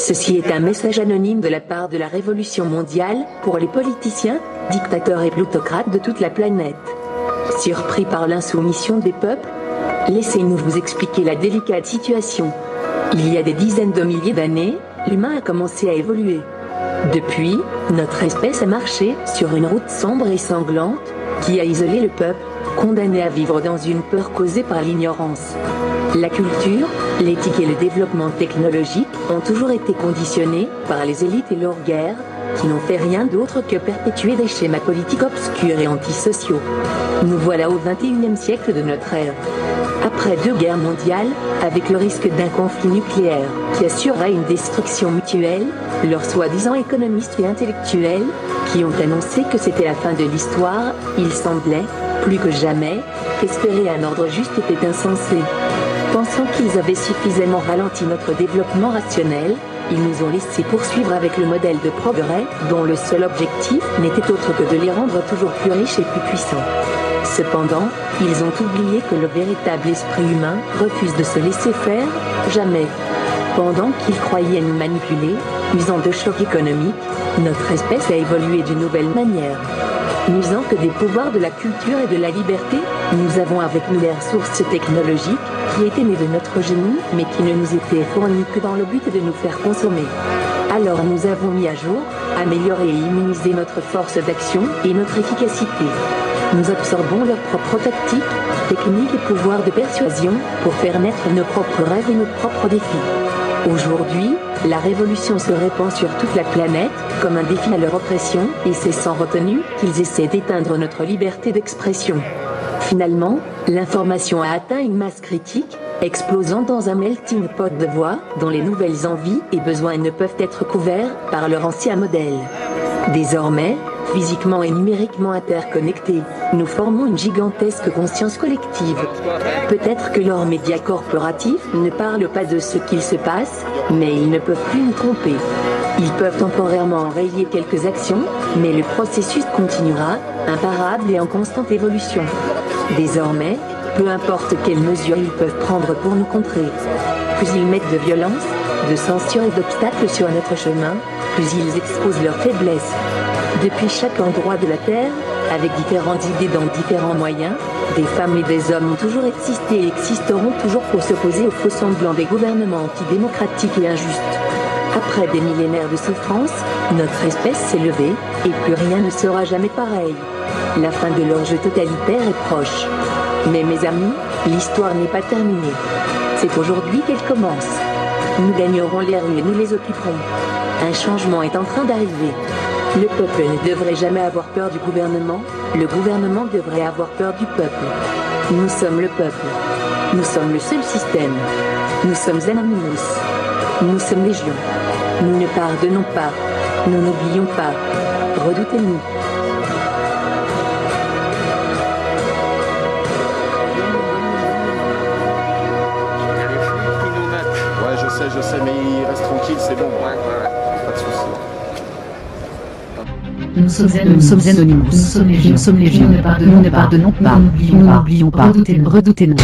Ceci est un message anonyme de la part de la Révolution mondiale, pour les politiciens, dictateurs et plutocrates de toute la planète. Surpris par l'insoumission des peuples, laissez-nous vous expliquer la délicate situation. Il y a des dizaines de milliers d'années, l'humain a commencé à évoluer. Depuis, notre espèce a marché sur une route sombre et sanglante, qui a isolé le peuple, condamné à vivre dans une peur causée par l'ignorance. La culture, l'éthique et le développement technologique ont toujours été conditionnés par les élites et leurs guerres, qui n'ont fait rien d'autre que perpétuer des schémas politiques obscurs et antisociaux. Nous voilà au XXIe siècle de notre ère. Après 2 guerres mondiales, avec le risque d'un conflit nucléaire qui assurera une destruction mutuelle, leurs soi-disant économistes et intellectuels, qui ont annoncé que c'était la fin de l'histoire, il semblait, plus que jamais, qu'espérer un ordre juste était insensé. Pensant qu'ils avaient suffisamment ralenti notre développement rationnel, ils nous ont laissé poursuivre avec le modèle de progrès, dont le seul objectif n'était autre que de les rendre toujours plus riches et plus puissants. Cependant, ils ont oublié que le véritable esprit humain refuse de se laisser faire, jamais. Pendant qu'ils croyaient nous manipuler, usant de chocs économiques, notre espèce a évolué d'une nouvelle manière. N'usant que des pouvoirs de la culture et de la liberté, nous avons avec nous les ressources technologiques, qui étaient nées de notre génie, mais qui ne nous étaient fournies que dans le but de nous faire consommer. Alors nous avons mis à jour, amélioré et immunisé notre force d'action et notre efficacité. Nous absorbons leurs propres tactiques, techniques et pouvoirs de persuasion, pour faire naître nos propres rêves et nos propres défis. Aujourd'hui, la révolution se répand sur toute la planète, comme un défi à leur oppression, et c'est sans retenue qu'ils essaient d'éteindre notre liberté d'expression. Finalement, l'information a atteint une masse critique, explosant dans un melting pot de voix, dont les nouvelles envies et besoins ne peuvent être couverts par leur ancien modèle. Désormais, physiquement et numériquement interconnectés, nous formons une gigantesque conscience collective. Peut-être que leurs médias corporatifs ne parlent pas de ce qu'il se passe, mais ils ne peuvent plus nous tromper. Ils peuvent temporairement enrayer quelques actions, mais le processus continuera, imparable et en constante évolution. Désormais, peu importe quelles mesures ils peuvent prendre pour nous contrer. Plus ils mettent de violence, de censure et d'obstacles sur notre chemin, plus ils exposent leurs faiblesses. Depuis chaque endroit de la Terre, avec différentes idées dans différents moyens, des femmes et des hommes ont toujours existé et existeront toujours pour s'opposer aux faux semblants des gouvernements antidémocratiques et injustes. Après des millénaires de souffrance, notre espèce s'est levée, et plus rien ne sera jamais pareil. La fin de leur jeu totalitaire est proche. Mais mes amis, l'histoire n'est pas terminée. C'est aujourd'hui qu'elle commence. Nous gagnerons les rues et nous les occuperons. Un changement est en train d'arriver. Le peuple ne devrait jamais avoir peur du gouvernement, le gouvernement devrait avoir peur du peuple. Nous sommes le peuple. Nous sommes le seul système. Nous sommes Anonymous. Nous sommes Légion. Nous ne pardonnons pas. Nous n'oublions pas. Redoutez-nous. Je sais, mais il reste tranquille, c'est bon. Ouais. Pas de soucis. Nous sommes Anonymous. Nous sommes Légion. Nous ne pardonnons pas. Nous n'oublions pas. Redoutez-nous.